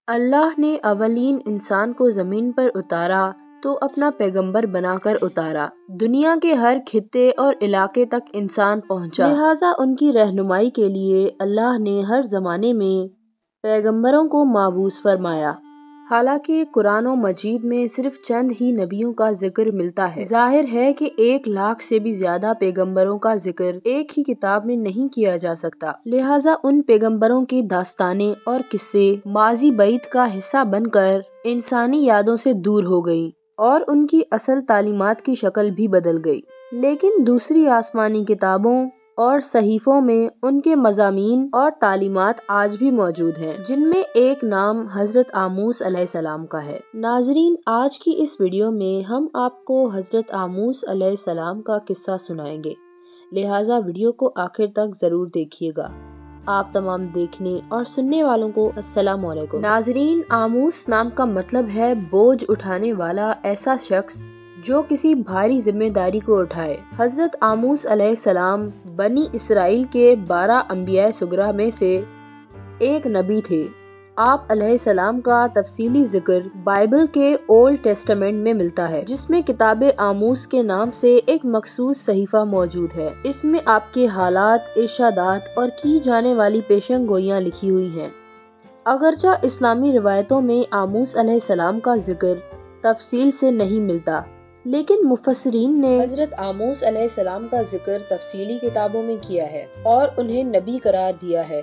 اللہ نے اولین انسان کو زمین پر اتارا تو اپنا پیغمبر بنا کر اتارا۔ دنیا کے ہر خطے اور علاقے تک انسان پہنچا، لہٰذا ان کی رہنمائی کے لیے اللہ نے ہر زمانے میں پیغمبروں کو مبعوث فرمایا۔ حالانکہ قرآن مجید میں صرف چند ہی نبیوں کا ذکر ملتا ہے، ظاہر ہے کہ 1,00,000 سے بھی زیادہ پیغمبروں کا ذکر ایک ہی کتاب میں نہیں کیا جا سکتا، لہٰذا ان پیغمبروں کی داستانیں اور قصے ماضی بعید کا حصہ بن کر انسانی یادوں سے دور ہو گئیں اور ان کی اصل تعلیمات کی شکل بھی بدل گئی۔ لیکن دوسری آسمانی کتابوں اور صحیفوں میں ان کے مضامین اور تعلیمات آج بھی موجود ہیں، جن میں ایک نام حضرت آموس علیہ السلام کا ہے۔ ناظرین، آج کی اس ویڈیو میں ہم آپ کو حضرت آموس علیہ السلام کا قصہ سنائیں گے، لہٰذا ویڈیو کو آخر تک ضرور دیکھیے گا۔ آپ تمام دیکھنے اور سننے والوں کو السلام علیکم۔ ناظرین، آموس نام کا مطلب ہے بوجھ اٹھانے والا ایسا شخص جو کسی بھاری ذمہ داری کو اٹھائے۔ حضرت آموس علیہ السلام بنی اسرائیل کے 12 انبیاء صغریٰ میں سے ایک نبی تھے۔ آپ علیہ السلام کا تفصیلی ذکر بائبل کے اولڈ ٹیسٹمنٹ میں ملتا ہے، جس میں کتاب آموس کے نام سے ایک مخصوص صحیفہ موجود ہے۔ اس میں آپ کے حالات، ارشادات اور کی جانے والی پیشن گوئیاں لکھی ہوئی ہیں۔ اگرچہ اسلامی روایتوں میں آموس علیہ السلام کا ذکر تفصیل سے نہیں ملتا، لیکن مفسرین نے حضرت آموس علیہ السلام کا ذکر تفصیلی کتابوں میں کیا ہے اور انہیں نبی قرار دیا ہے،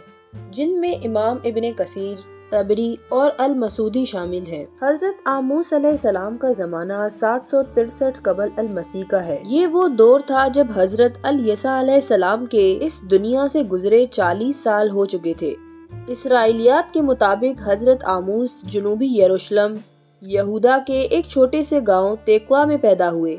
جن میں امام ابن کثیر، طبری اور المسعودی شامل ہیں۔ حضرت آموس علیہ السلام کا زمانہ 763 قبل المسیح کا ہے۔ یہ وہ دور تھا جب حضرت عیسیٰ علیہ السلام کے اس دنیا سے گزرے 40 سال ہو چکے تھے۔ اسرائیلیات کے مطابق حضرت آموس جنوبی یروشلم، یہودا کے ایک چھوٹے سے گاؤں تیکوا میں پیدا ہوئے۔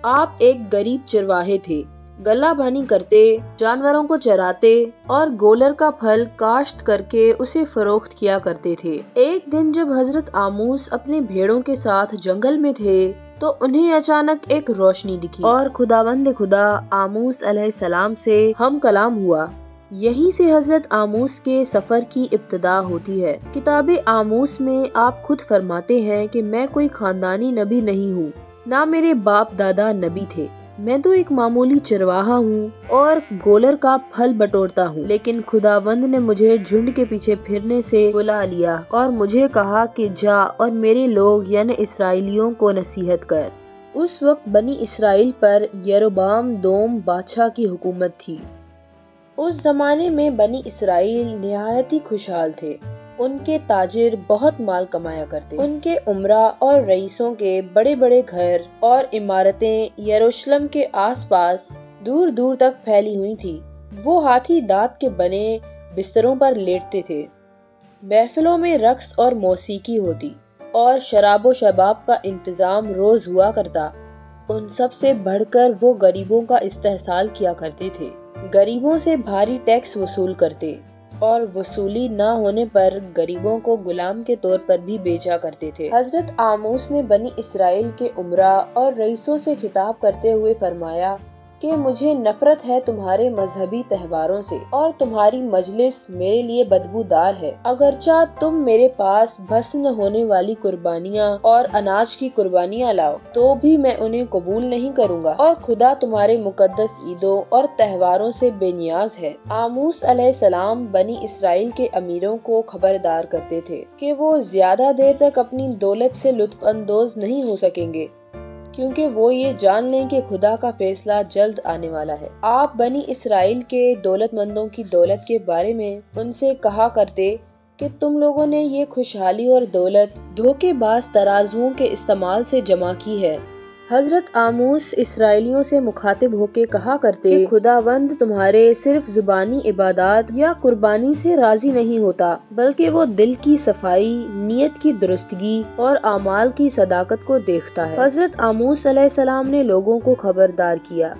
آپ ایک غریب چرواہے تھے، غلہ بانی کرتے، جانوروں کو چراتے اور گولر کا پھل کاشت کر کے اسے فروخت کیا کرتے تھے۔ ایک دن جب حضرت آموس اپنے بھیڑوں کے ساتھ جنگل میں تھے تو انہیں اچانک ایک روشنی دکھی اور خداوند خدا آموس علیہ السلام سے ہم کلام ہوا۔ یہیں سے حضرت آموس کے سفر کی ابتدا ہوتی ہے۔ کتاب آموس میں آپ خود فرماتے ہیں کہ میں کوئی خاندانی نبی نہیں ہوں، نہ میرے باپ دادا نبی تھے، میں تو ایک معمولی چرواہا ہوں اور گولر کا پھل بٹورتا ہوں، لیکن خداوند نے مجھے جھنڈ کے پیچھے پھرنے سے بلا لیا اور مجھے کہا کہ جا اور میرے لوگ یعنی اسرائیلیوں کو نصیحت کر۔ اس وقت بنی اسرائیل پر یروبعام دوم بادشاہ کی حکومت تھی۔ اس زمانے میں بنی اسرائیل نہایت ہی خوشحال تھے۔ ان کے تاجر بہت مال کمایا کرتے، ان کے امراء اور رئیسوں کے بڑے بڑے گھر اور عمارتیں یروشلم کے آس پاس دور دور تک پھیلی ہوئی تھی۔ وہ ہاتھی دانت کے بنے بستروں پر لیٹتے تھے۔ محفلوں میں رقص اور موسیقی ہوتی اور شراب و شباب کا انتظام روز ہوا کرتا۔ ان سب سے بڑھ کر وہ غریبوں کا استحصال کیا کرتے تھے، غریبوں سے بھاری ٹیکس وصول کرتے اور وصولی نہ ہونے پر غریبوں کو غلام کے طور پر بھی بیچا کرتے تھے۔ حضرت آموس نے بنی اسرائیل کے امراء اور رئیسوں سے خطاب کرتے ہوئے فرمایا کہ مجھے نفرت ہے تمہارے مذہبی تہواروں سے اور تمہاری مجلس میرے لیے بدبودار ہے۔ اگرچہ تم میرے پاس بس نہ ہونے والی قربانیاں اور اناج کی قربانیاں لاؤ تو بھی میں انہیں قبول نہیں کروں گا، اور خدا تمہارے مقدس عیدوں اور تہواروں سے بے نیاز ہے۔ آموس علیہ السلام بنی اسرائیل کے امیروں کو خبردار کرتے تھے کہ وہ زیادہ دیر تک اپنی دولت سے لطف اندوز نہیں ہو سکیں گے، کیونکہ وہ یہ جان لیں کہ خدا کا فیصلہ جلد آنے والا ہے۔ آپ بنی اسرائیل کے دولت مندوں کی دولت کے بارے میں ان سے کہا کرتے کہ تم لوگوں نے یہ خوشحالی اور دولت دھوکے باز ترازوؤں کے استعمال سے جمع کی ہے۔ حضرت آموس اسرائیلیوں سے مخاطب ہو کے کہا کرتے کہ خداوند تمہارے صرف زبانی عبادات یا قربانی سے راضی نہیں ہوتا، بلکہ وہ دل کی صفائی، نیت کی درستگی اور اعمال کی صداقت کو دیکھتا ہے۔ حضرت آموس علیہ السلام نے لوگوں کو خبردار کیا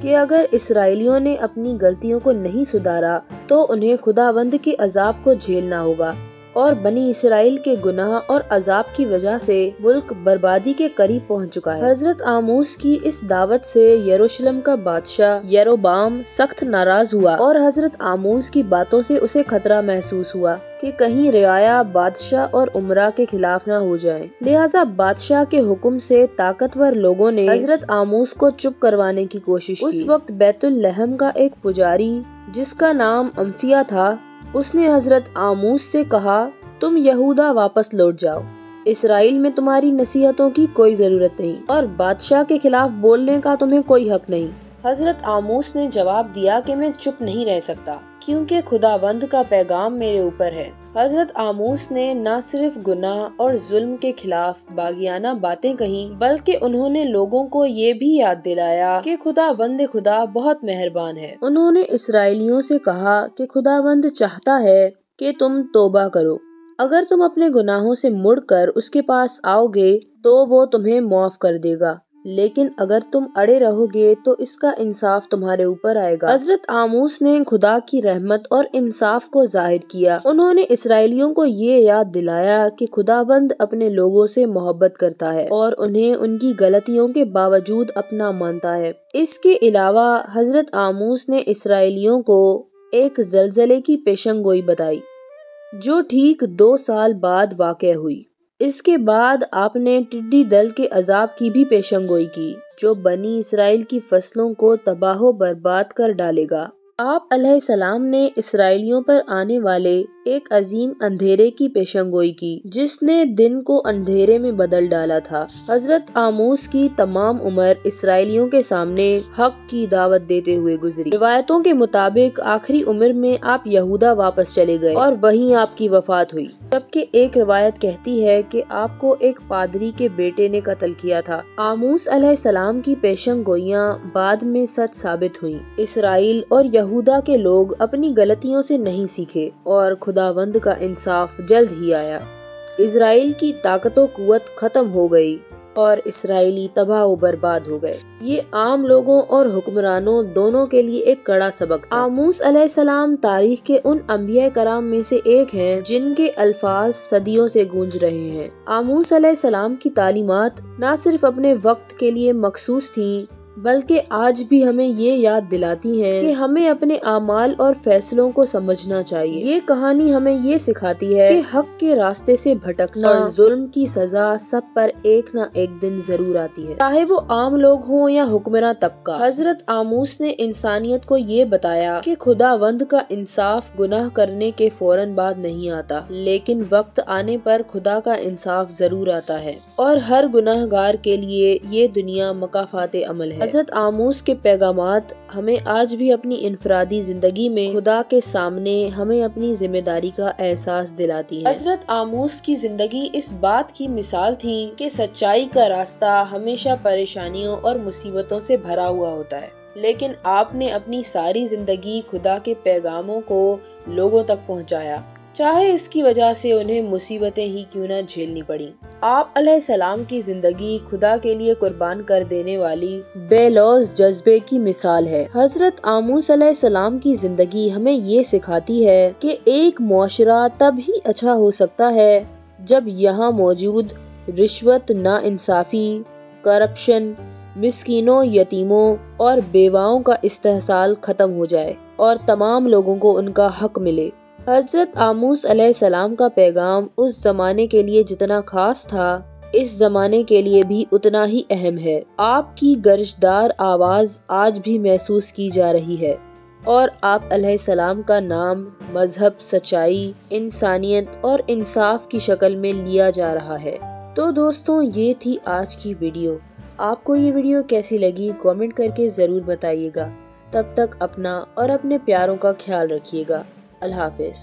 کہ اگر اسرائیلیوں نے اپنی غلطیوں کو نہیں سدھارا تو انہیں خداوند کے عذاب کو جھیلنا ہوگا، اور بنی اسرائیل کے گناہ اور عذاب کی وجہ سے ملک بربادی کے قریب پہنچ چکا ہے۔ حضرت آموس کی اس دعوت سے یروشلم کا بادشاہ یروبعام سخت ناراض ہوا اور حضرت آموس کی باتوں سے اسے خطرہ محسوس ہوا کہ کہیں رعایا بادشاہ اور امراء کے خلاف نہ ہو جائیں، لہٰذا بادشاہ کے حکم سے طاقتور لوگوں نے حضرت آموس کو چپ کروانے کی کوشش کی۔ اس وقت بیت اللحم کا ایک پجاری جس کا نام امفیا تھا، اس نے حضرت آموس سے کہا، تم یہودا واپس لوٹ جاؤ، اسرائیل میں تمہاری نصیحتوں کی کوئی ضرورت نہیں اور بادشاہ کے خلاف بولنے کا تمہیں کوئی حق نہیں۔ حضرت آموس نے جواب دیا کہ میں چپ نہیں رہ سکتا کیونکہ خداوند کا پیغام میرے اوپر ہے۔ حضرت آموس نے نہ صرف گناہ اور ظلم کے خلاف باغیانہ باتیں کہیں بلکہ انہوں نے لوگوں کو یہ بھی یاد دلایا کہ خداوند خدا بہت مہربان ہے۔ انہوں نے اسرائیلیوں سے کہا کہ خداوند چاہتا ہے کہ تم توبہ کرو، اگر تم اپنے گناہوں سے مڑ کر اس کے پاس آؤ گے تو وہ تمہیں معاف کر دے گا، لیکن اگر تم اڑے رہو گے تو اس کا انصاف تمہارے اوپر آئے گا۔ حضرت آموس نے خدا کی رحمت اور انصاف کو ظاہر کیا۔ انہوں نے اسرائیلیوں کو یہ یاد دلایا کہ خداوند اپنے لوگوں سے محبت کرتا ہے اور انہیں ان کی غلطیوں کے باوجود اپنا مانتا ہے۔ اس کے علاوہ حضرت آموس نے اسرائیلیوں کو ایک زلزلے کی پیشن گوئی بتائی جو ٹھیک 2 سال بعد واقع ہوئی۔ اس کے بعد آپ نے ٹڈی دل کے عذاب کی بھی پیشن گوئی کی جو بنی اسرائیل کی فصلوں کو تباہ و برباد کر ڈالے گا۔ آپ علیہ السلام نے اسرائیلیوں پر آنے والے ایک عظیم اندھیرے کی پیشن گوئی کی جس نے دن کو اندھیرے میں بدل ڈالا تھا۔ حضرت آموس کی تمام عمر اسرائیلیوں کے سامنے حق کی دعوت دیتے ہوئے گزری۔ روایتوں کے مطابق آخری عمر میں آپ یہودا واپس چلے گئے اور وہیں آپ کی وفات ہوئی، جبکہ ایک روایت کہتی ہے کہ آپ کو ایک پادری کے بیٹے نے قتل کیا تھا۔ آموس علیہ السلام کی پیشن گوئیاں بعد میں سچ ثابت ہوئیں۔ اسرائیل اور یہودا کے لوگ اپنی غلطیوں سے نہیں سیکھے اور خداوند کا انصاف جلد ہی آیا۔ اسرائیل کی طاقت و قوت ختم ہو گئی اور اسرائیلی تباہ و برباد ہو گئے۔ یہ عام لوگوں اور حکمرانوں دونوں کے لیے ایک کڑا سبق تھا۔ آموس علیہ السلام تاریخ کے ان انبیاء کرام میں سے ایک ہیں جن کے الفاظ صدیوں سے گونج رہے ہیں۔ آموس علیہ السلام کی تعلیمات نہ صرف اپنے وقت کے لیے مخصوص تھیں بلکہ آج بھی ہمیں یہ یاد دلاتی ہیں کہ ہمیں اپنے اعمال اور فیصلوں کو سمجھنا چاہیے۔ یہ کہانی ہمیں یہ سکھاتی ہے کہ حق کے راستے سے بھٹکنا اور ظلم کی سزا سب پر ایک نہ ایک دن ضرور آتی ہے، چاہے وہ عام لوگ ہوں یا حکمراں طبقہ۔ حضرت آموس نے انسانیت کو یہ بتایا کہ خداوند کا انصاف گناہ کرنے کے فوراً بعد نہیں آتا، لیکن وقت آنے پر خدا کا انصاف ضرور آتا ہے اور ہر گناہ گار کے لیے یہ دنیا مکافات عمل ہے۔ حضرت آموس کے پیغامات ہمیں آج بھی اپنی انفرادی زندگی میں خدا کے سامنے ہمیں اپنی ذمہ داری کا احساس دلاتی ہیں۔ حضرت آموس کی زندگی اس بات کی مثال تھی کہ سچائی کا راستہ ہمیشہ پریشانیوں اور مصیبتوں سے بھرا ہوا ہوتا ہے، لیکن آپ نے اپنی ساری زندگی خدا کے پیغاموں کو لوگوں تک پہنچایا، چاہے اس کی وجہ سے انہیں مصیبتیں ہی کیوں نہ جھیلنی پڑی۔ آپ علیہ السلام کی زندگی خدا کے لیے قربان کر دینے والی بے لوث جذبے کی مثال ہے۔ حضرت آموس علیہ السلام کی زندگی ہمیں یہ سکھاتی ہے کہ ایک معاشرہ تب ہی اچھا ہو سکتا ہے جب یہاں موجود رشوت، ناانصافی، کرپشن، مسکینوں، یتیموں اور بیواؤں کا استحصال ختم ہو جائے اور تمام لوگوں کو ان کا حق ملے۔ حضرت آموس علیہ السلام کا پیغام اس زمانے کے لیے جتنا خاص تھا، اس زمانے کے لیے بھی اتنا ہی اہم ہے۔ آپ کی گرجدار آواز آج بھی محسوس کی جا رہی ہے اور آپ علیہ السلام کا نام مذہب، سچائی، انسانیت اور انصاف کی شکل میں لیا جا رہا ہے۔ تو دوستوں، یہ تھی آج کی ویڈیو۔ آپ کو یہ ویڈیو کیسی لگی کامنٹ کر کے ضرور بتائیے گا۔ تب تک اپنا اور اپنے پیاروں کا خیال رکھیے گا۔ اللہ حافظ۔